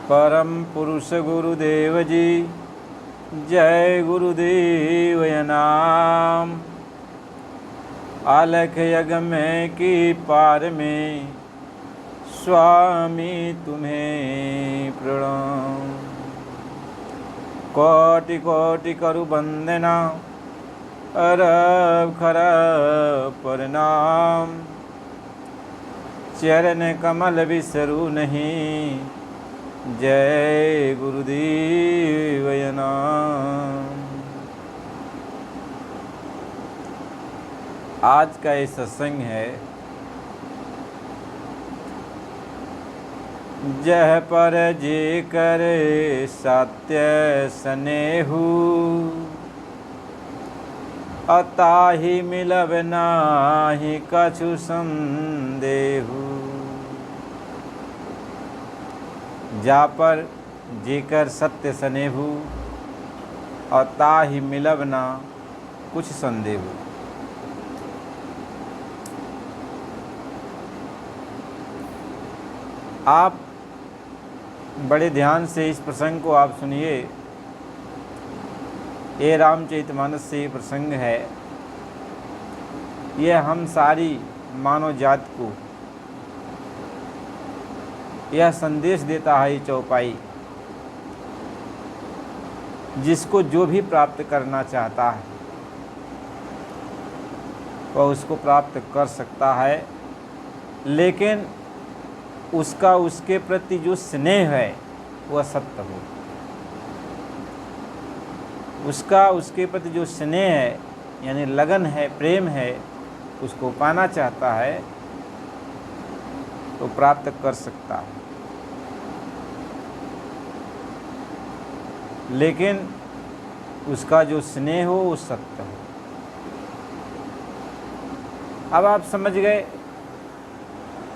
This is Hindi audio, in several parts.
परम पुरुष गुरुदेव जी, जय गुरुदेव नाम। अलख यज्ञ में की पार में स्वामी तुम्हें प्रणाम। कोटि कोटि करु वंदना, अरब खरब प्रणाम। चरण कमल बिसरू नहीं, जय गुरुदेव नाम। आज का ये सत्संग है, जह पर जे करे सत्य स्नेहु, अताहि मिलब नाही कछु संदेहु। जा पर जेकर सत्य स्नेहु, अताहि मिलब ना कुछ संदेहु। आप बड़े ध्यान से इस प्रसंग को आप सुनिए। ये रामचरितमानस से ये प्रसंग है। यह हम सारी मानव जाति को यह संदेश देता है, ये चौपाई, जिसको जो भी प्राप्त करना चाहता है वह उसको प्राप्त कर सकता है, लेकिन उसका उसके प्रति जो स्नेह है वह सत्य हो। उसका उसके प्रति जो स्नेह है यानी लगन है, प्रेम है, उसको पाना चाहता है तो प्राप्त कर सकता है, लेकिन उसका जो स्नेह हो वो सत्य हो। अब आप समझ गए,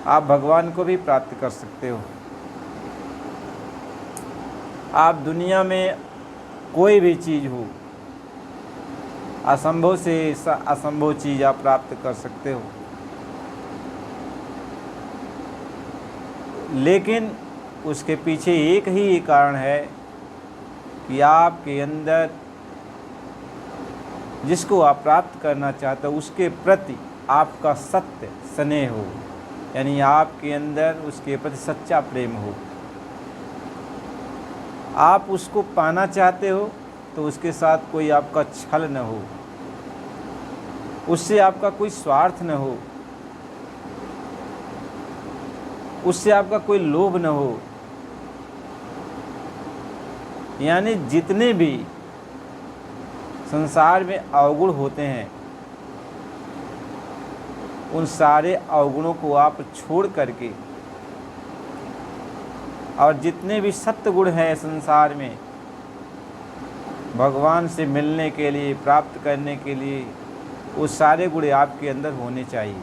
आप भगवान को भी प्राप्त कर सकते हो। आप दुनिया में कोई भी चीज़ हो, असंभव से असंभव चीज़ आप प्राप्त कर सकते हो, लेकिन उसके पीछे एक ही कारण है कि आपके अंदर जिसको आप प्राप्त करना चाहते हो उसके प्रति आपका सत्य स्नेह हो, यानी आपके अंदर उसके प्रति सच्चा प्रेम हो। आप उसको पाना चाहते हो तो उसके साथ कोई आपका छल न हो, उससे आपका कोई स्वार्थ न हो, उससे आपका कोई लोभ न हो। यानी जितने भी संसार में अवगुण होते हैं उन सारे अवगुणों को आप छोड़ करके, और जितने भी सत्य गुण हैं संसार में भगवान से मिलने के लिए, प्राप्त करने के लिए, वो सारे गुण आपके अंदर होने चाहिए,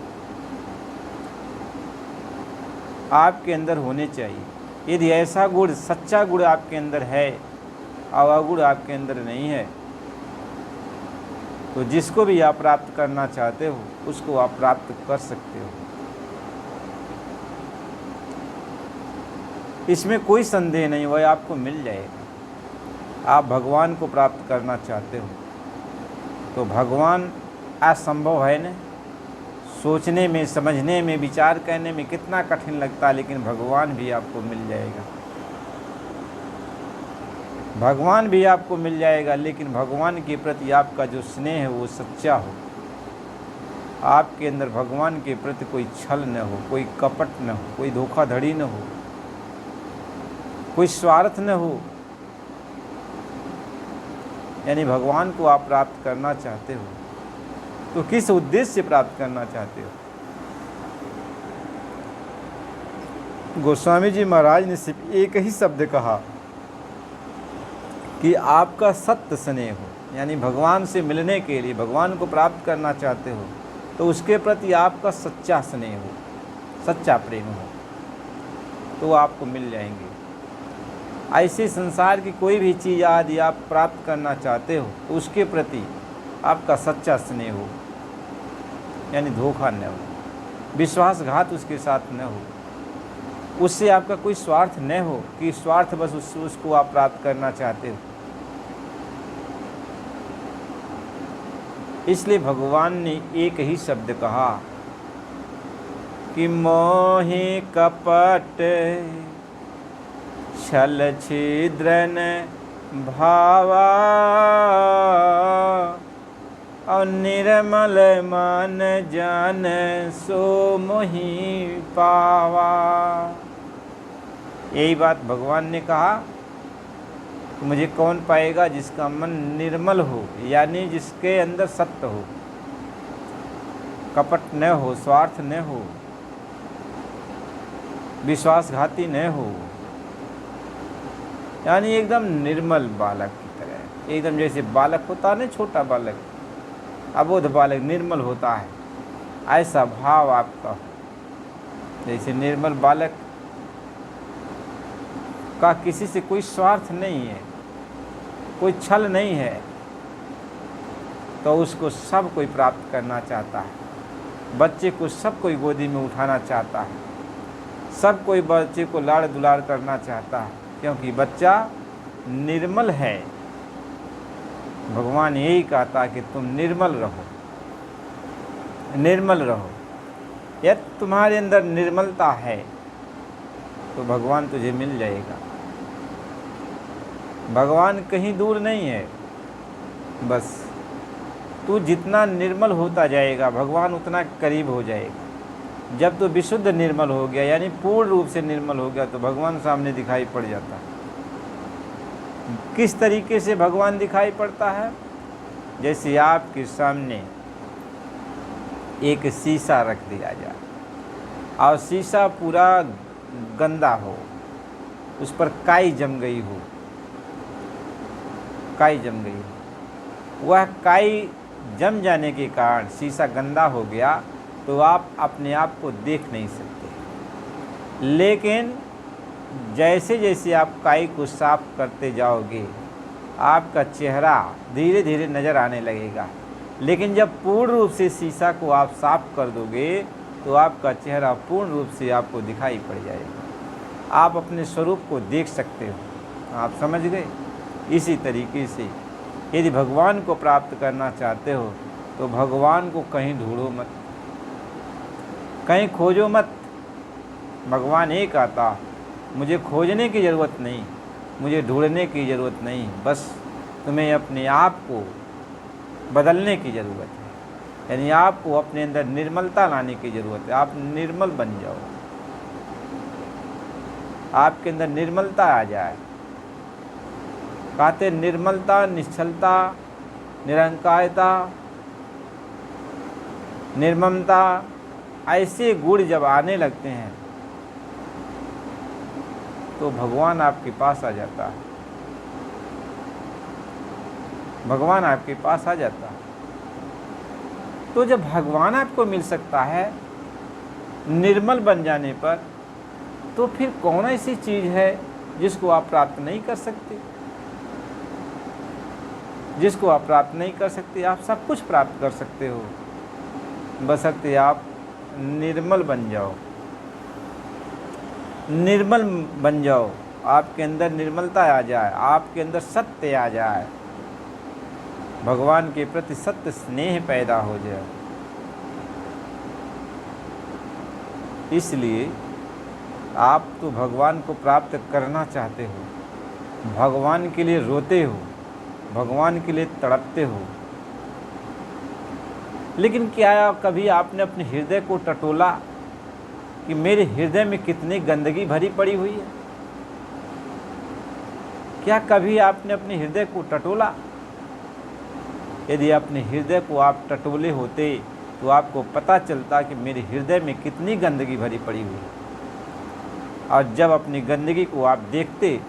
आपके अंदर होने चाहिए। यदि ऐसा गुण, सच्चा गुण आपके अंदर है और अवगुण आपके अंदर नहीं है, तो जिसको भी आप प्राप्त करना चाहते हो उसको आप प्राप्त कर सकते हो। इसमें कोई संदेह नहीं, वह आपको मिल जाएगा। आप भगवान को प्राप्त करना चाहते हो तो भगवान असंभव है न। सोचने में, समझने में, विचार करने में कितना कठिन लगता है, लेकिन भगवान भी आपको मिल जाएगा। भगवान भी आपको मिल जाएगा, लेकिन भगवान के प्रति आपका जो स्नेह है वो सच्चा हो। आपके अंदर भगवान के प्रति कोई छल न हो, कोई कपट न हो, कोई धोखाधड़ी न हो, कोई स्वार्थ न हो। यानी भगवान को आप प्राप्त करना चाहते हो तो किस उद्देश्य से प्राप्त करना चाहते हो? गोस्वामी जी महाराज ने सिर्फ एक ही शब्द कहा कि आपका सत्य स्नेह हो, यानी भगवान से मिलने के लिए, भगवान को प्राप्त करना चाहते हो तो उसके प्रति आपका सच्चा स्नेह हो, सच्चा प्रेम हो, तो आपको मिल जाएंगे। ऐसे संसार की कोई भी चीज़ यदि आप प्राप्त करना चाहते हो तो उसके प्रति आपका सच्चा स्नेह हो, यानी धोखा न हो, विश्वासघात उसके साथ न हो। उससे आपका कोई स्वार्थ न हो कि स्वार्थ बस उसको आप प्राप्त करना चाहते हो। इसलिए भगवान ने एक ही शब्द कहा कि मोहि कपट छल छिद्रन भावा और निर्मल मन जान सो मोहि पावा। यही बात भगवान ने कहा कि मुझे कौन पाएगा? जिसका मन निर्मल हो, यानी जिसके अंदर सत्य हो, कपट न हो, स्वार्थ न हो, विश्वासघाती न हो, यानी एकदम निर्मल बालक की तरह, एकदम जैसे बालक होता है ना, छोटा बालक, अबोध बालक निर्मल होता है, ऐसा भाव आपका हो। जैसे निर्मल बालक का किसी से कोई स्वार्थ नहीं है, कोई छल नहीं है, तो उसको सब कोई प्राप्त करना चाहता है। बच्चे को सब कोई गोदी में उठाना चाहता है, सब कोई बच्चे को लाड़ दुलार करना चाहता है, क्योंकि बच्चा निर्मल है। भगवान यही कहता कि तुम निर्मल रहो, निर्मल रहो। यदि तुम्हारे अंदर निर्मलता है तो भगवान तुझे मिल जाएगा। भगवान कहीं दूर नहीं है, बस तू जितना निर्मल होता जाएगा भगवान उतना करीब हो जाएगा। जब तू विशुद्ध निर्मल हो गया, यानी पूर्ण रूप से निर्मल हो गया, तो भगवान सामने दिखाई पड़ जाता है। किस तरीके से भगवान दिखाई पड़ता है? जैसे आपके सामने एक शीशा रख दिया जाए और शीशा पूरा गंदा हो, उस पर काई जम गई हो, काई जम गई हो। वह काई जम जाने के कारण शीशा गंदा हो गया, तो आप अपने आप को देख नहीं सकते। लेकिन जैसे जैसे आप काई को साफ करते जाओगे, आपका चेहरा धीरे धीरे नज़र आने लगेगा। लेकिन जब पूर्ण रूप से शीशा को आप साफ कर दोगे, तो आपका चेहरा पूर्ण रूप से आपको दिखाई पड़ जाएगा। आप अपने स्वरूप को देख सकते हो। आप समझ गए? इसी तरीके से यदि भगवान को प्राप्त करना चाहते हो, तो भगवान को कहीं ढूंढो मत, कहीं खोजो मत। भगवान एक आता, मुझे खोजने की ज़रूरत नहीं, मुझे ढूंढने की ज़रूरत नहीं, बस तुम्हें अपने आप को बदलने की ज़रूरत है। यानी आपको अपने अंदर निर्मलता लाने की ज़रूरत है। आप निर्मल बन जाओ, आपके अंदर निर्मलता आ जाए। कहते निर्मलता, निश्चलता, निरंकारिता, निर्ममता, ऐसे गुण जब आने लगते हैं तो भगवान आपके पास आ जाता है। भगवान आपके पास आ जाता है। तो जब भगवान आपको मिल सकता है निर्मल बन जाने पर, तो फिर कौन ऐसी चीज़ है जिसको आप प्राप्त नहीं कर सकते? जिसको आप प्राप्त नहीं कर सकते, आप सब कुछ प्राप्त कर सकते हो, बशर्ते आप निर्मल बन जाओ। निर्मल बन जाओ, आपके अंदर निर्मलता आ जाए, आपके अंदर सत्य आ जाए, भगवान के प्रति सत्य स्नेह पैदा हो जाए। इसलिए आप तो भगवान को प्राप्त करना चाहते हो, भगवान के लिए रोते हो, भगवान के लिए तड़पते हो, लेकिन क्या कभी आपने अपने हृदय को टटोला कि मेरे हृदय में कितनी गंदगी भरी पड़ी हुई है? क्या कभी आपने अपने हृदय को टटोला? यदि अपने हृदय को आप टटोले होते तो आपको पता चलता कि मेरे हृदय में कितनी गंदगी भरी पड़ी हुई है। और जब अपनी गंदगी को आप देखते,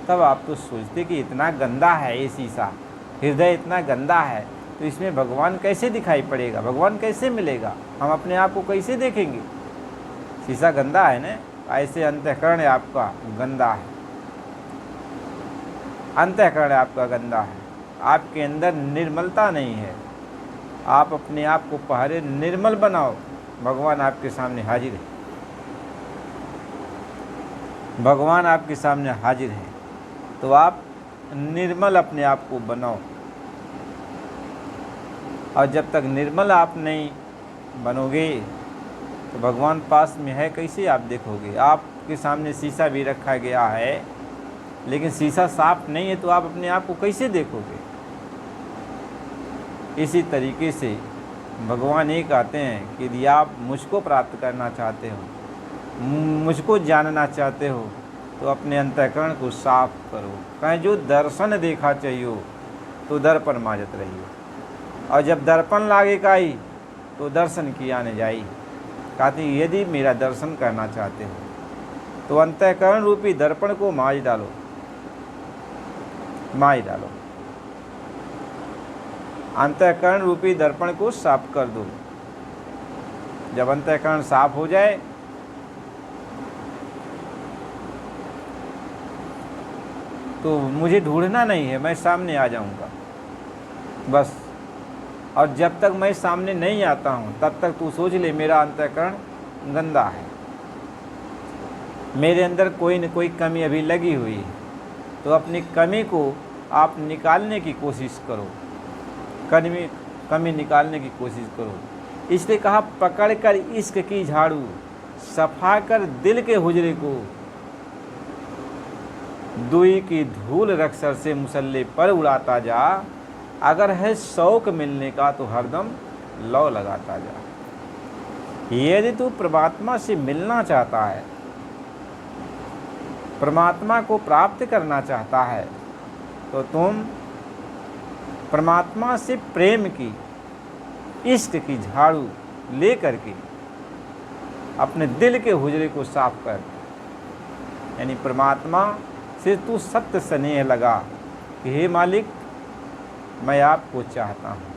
तब आप तो सोचते कि इतना गंदा है ये शीशा, हृदय इतना गंदा है, तो इसमें भगवान कैसे दिखाई पड़ेगा, भगवान कैसे मिलेगा, हम अपने आप को कैसे देखेंगे? शीशा गंदा है ना, ऐसे अंतःकरण आपका गंदा है, अंतःकरण आपका गंदा है, आपके अंदर निर्मलता नहीं है। आप अपने आप को पहले निर्मल बनाओ, भगवान आपके सामने हाजिर है। भगवान आपके सामने हाजिर है, तो आप निर्मल अपने आप को बनाओ। और जब तक निर्मल आप नहीं बनोगे तो भगवान पास में है कैसे आप देखोगे। आपके सामने शीशा भी रखा गया है, लेकिन शीशा साफ नहीं है तो आप अपने आप को कैसे देखोगे। इसी तरीके से भगवान ये कहते हैं कि यदि आप मुझको प्राप्त करना चाहते हो, मुझको जानना चाहते हो, तो अपने अंतःकरण को साफ करो। कहीं जो दर्शन देखा चाहिए तो दर्पण माजत रहियो, और जब दर्पण लागे काई तो दर्शन किया न जाई। कहते यदि मेरा दर्शन करना चाहते हो तो अंतःकरण रूपी दर्पण को माज डालो, माज डालो। अंतःकरण रूपी दर्पण को साफ कर दो। जब अंतःकरण साफ हो जाए तो मुझे ढूंढना नहीं है, मैं सामने आ जाऊंगा बस। और जब तक मैं सामने नहीं आता हूं तब तक तू सोच ले मेरा अंतःकरण गंदा है, मेरे अंदर कोई न कोई कमी अभी लगी हुई है। तो अपनी कमी को आप निकालने की कोशिश करो, कमी निकालने की कोशिश करो। इसलिए कहा पकड़ कर इश्क की झाड़ू, सफा कर दिल के हुजरे को, दुई की धूल रखसर से मुसल्ले पर उड़ाता जा। अगर है शौक मिलने का तो हरदम लौ लगाता जा। यदि तू परमात्मा से मिलना चाहता है, परमात्मा को प्राप्त करना चाहता है, तो तुम परमात्मा से प्रेम की, इश्क की झाड़ू ले करके अपने दिल के हुजरे को साफ कर। यानी परमात्मा से तू सत्य स्नेह लगा कि हे मालिक, मैं आपको चाहता हूँ,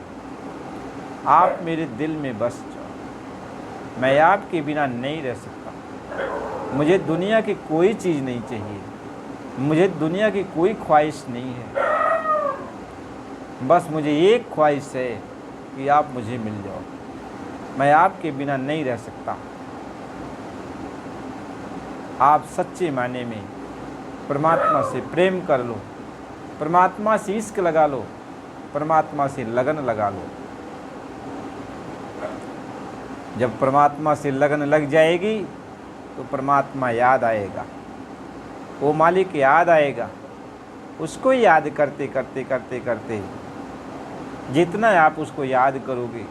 आप मेरे दिल में बस जाओ, मैं आपके बिना नहीं रह सकता। मुझे दुनिया की कोई चीज़ नहीं चाहिए, मुझे दुनिया की कोई ख्वाहिश नहीं है, बस मुझे एक ख्वाहिश है कि आप मुझे मिल जाओ, मैं आपके बिना नहीं रह सकता। आप सच्चे मायने में परमात्मा से प्रेम कर लो, परमात्मा से इश्क लगा लो, परमात्मा से लगन लगा लो। जब परमात्मा से लगन लग जाएगी तो परमात्मा याद आएगा, वो मालिक याद आएगा। उसको याद करते करते करते करते जितना आप उसको याद करोगे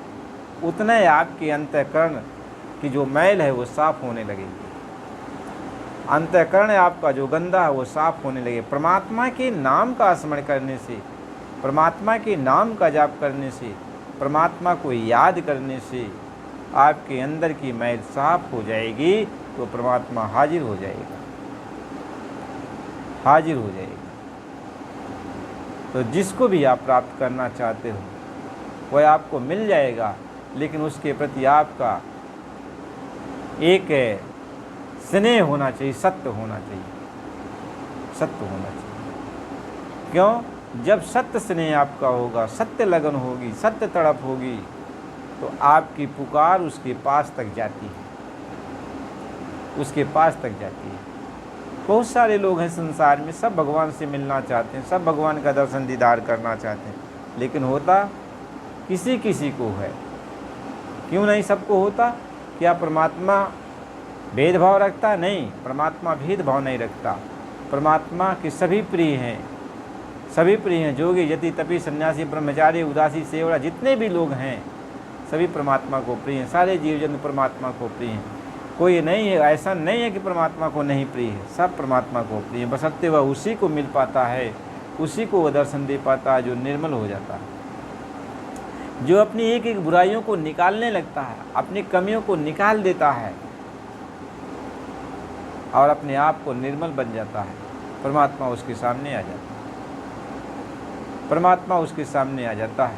उतना आपके अंतःकरण की जो मैल है वो साफ होने लगेगी। अंतःकरण आपका जो गंदा है वो साफ होने लगे। परमात्मा के नाम का स्मरण करने से, परमात्मा के नाम का जाप करने से, परमात्मा को याद करने से आपके अंदर की मैल साफ हो जाएगी, तो परमात्मा हाजिर हो जाएगा, हाजिर हो जाएगा। तो जिसको भी आप प्राप्त करना चाहते हो वह आपको मिल जाएगा, लेकिन उसके प्रति आपका एक स्नेह होना चाहिए, सत्य होना चाहिए, सत्य होना चाहिए। क्यों? जब सत्य स्नेह आपका होगा, सत्य लगन होगी, सत्य तड़प होगी, तो आपकी पुकार उसके पास तक जाती है, उसके पास तक जाती है। बहुत सारे लोग हैं संसार में, सब भगवान से मिलना चाहते हैं, सब भगवान का दर्शन दीदार करना चाहते हैं, लेकिन होता किसी किसी को है। क्यों नहीं सबको होता? क्या परमात्मा भेदभाव रखता? नहीं, परमात्मा भेदभाव नहीं रखता। परमात्मा के सभी प्रिय हैं, सभी प्रिय हैं। जोगी, यति, तपी, सन्यासी, ब्रह्मचारी, उदासी, सेवड़ा, जितने भी लोग हैं सभी परमात्मा को प्रिय हैं। सारे जीव जंतु परमात्मा को प्रिय हैं। कोई नहीं है, ऐसा नहीं है कि परमात्मा को नहीं प्रिय है, सब परमात्मा को प्रिय है। बशर्ते वह उसी को मिल पाता है, उसी को वह दर्शन दे पाता है जो निर्मल हो जाता है, जो अपनी एक एक बुराइयों को निकालने लगता है, अपनी कमियों को निकाल देता है और अपने आप को निर्मल बन जाता है। परमात्मा उसके सामने आ जाता है, परमात्मा उसके सामने आ जाता है।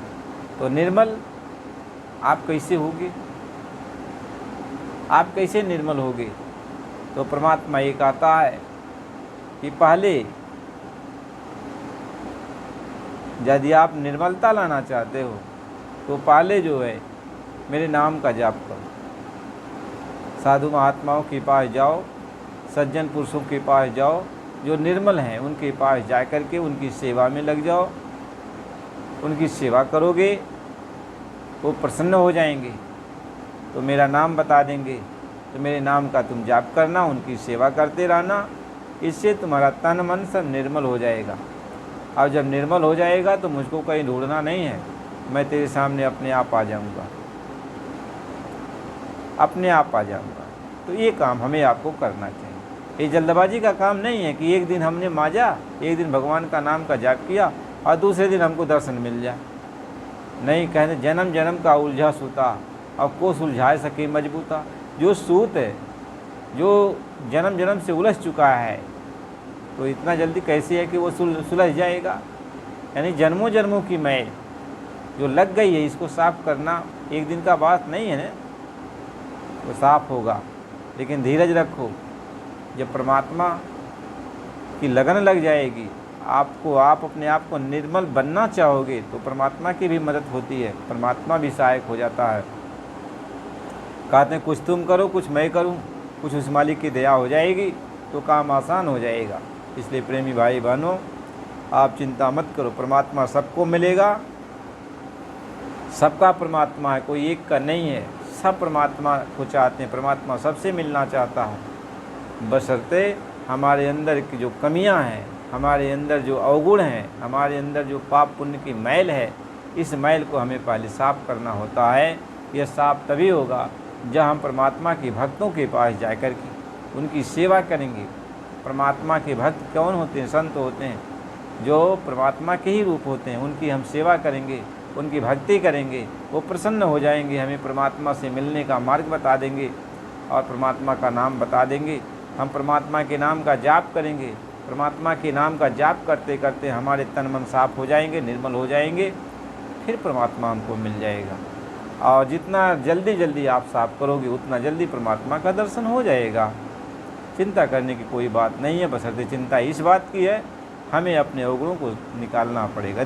तो निर्मल आप कैसे होगे? आप कैसे निर्मल होगे? तो परमात्मा ये कहता है कि पहले यदि आप निर्मलता लाना चाहते हो तो पहले जो है मेरे नाम का जाप करो, साधु महात्माओं के पास जाओ, सज्जन पुरुषों के पास जाओ जो निर्मल हैं, उनके पास जा कर के उनकी सेवा में लग जाओ। उनकी सेवा करोगे वो प्रसन्न हो जाएंगे, तो मेरा नाम बता देंगे, तो मेरे नाम का तुम जाप करना, उनकी सेवा करते रहना। इससे तुम्हारा तन मन सब निर्मल हो जाएगा। और जब निर्मल हो जाएगा तो मुझको कहीं ढूंढना नहीं है, मैं तेरे सामने अपने आप आ जाऊंगा, अपने आप आ जाऊंगा। तो ये काम हमें आपको करना चाहिए। ये जल्दबाजी का काम नहीं है कि एक दिन हमने मांजा, एक दिन भगवान का नाम का जाप किया और दूसरे दिन हमको दर्शन मिल जाए। नहीं, कहते जन्म जन्म का उलझा सूता, अब को सुलझाए सके मजबूता। जो सूत है, जो जन्म जन्म से उलझ चुका है, तो इतना जल्दी कैसे है कि वो सुलझ जाएगा। यानी जन्मों जन्मों की मैल जो लग गई है, इसको साफ़ करना एक दिन का बात नहीं है ना, वो साफ़ होगा। लेकिन धीरज रखो, जब परमात्मा की लगन लग जाएगी, आपको आप अपने आप को निर्मल बनना चाहोगे, तो परमात्मा की भी मदद होती है, परमात्मा भी सहायक हो जाता है। कहते हैं कुछ तुम करो कुछ मैं करूं, कुछ उस मालिक की दया हो जाएगी तो काम आसान हो जाएगा। इसलिए प्रेमी भाई बहनों, आप चिंता मत करो, परमात्मा सबको मिलेगा। सबका परमात्मा है, कोई एक का नहीं है। सब परमात्मा को चाहते हैं, परमात्मा सबसे मिलना चाहता है। बशर्ते हमारे अंदर की जो कमियां हैं, हमारे अंदर जो अवगुण हैं, हमारे अंदर जो पाप पुण्य की मैल है, इस मैल को हमें पहले साफ़ करना होता है। यह साफ़ तभी होगा जब हम परमात्मा के भक्तों के पास जाकर के उनकी सेवा करेंगे। परमात्मा के भक्त कौन होते हैं? संत होते हैं, जो परमात्मा के ही रूप होते हैं। उनकी हम सेवा करेंगे, उनकी भक्ति करेंगे, वो प्रसन्न हो जाएंगे, हमें परमात्मा से मिलने का मार्ग बता देंगे और परमात्मा का नाम बता देंगे। हम परमात्मा के नाम का जाप करेंगे, परमात्मा के नाम का जाप करते करते हमारे तन मन साफ हो जाएंगे, निर्मल हो जाएंगे, फिर परमात्मा हमको मिल जाएगा। और जितना जल्दी आप साफ करोगे उतना जल्दी परमात्मा का दर्शन हो जाएगा। चिंता करने की कोई बात नहीं है, बशर्ते चिंता इस बात की है हमें अपने अवगुणों को निकालना पड़ेगा।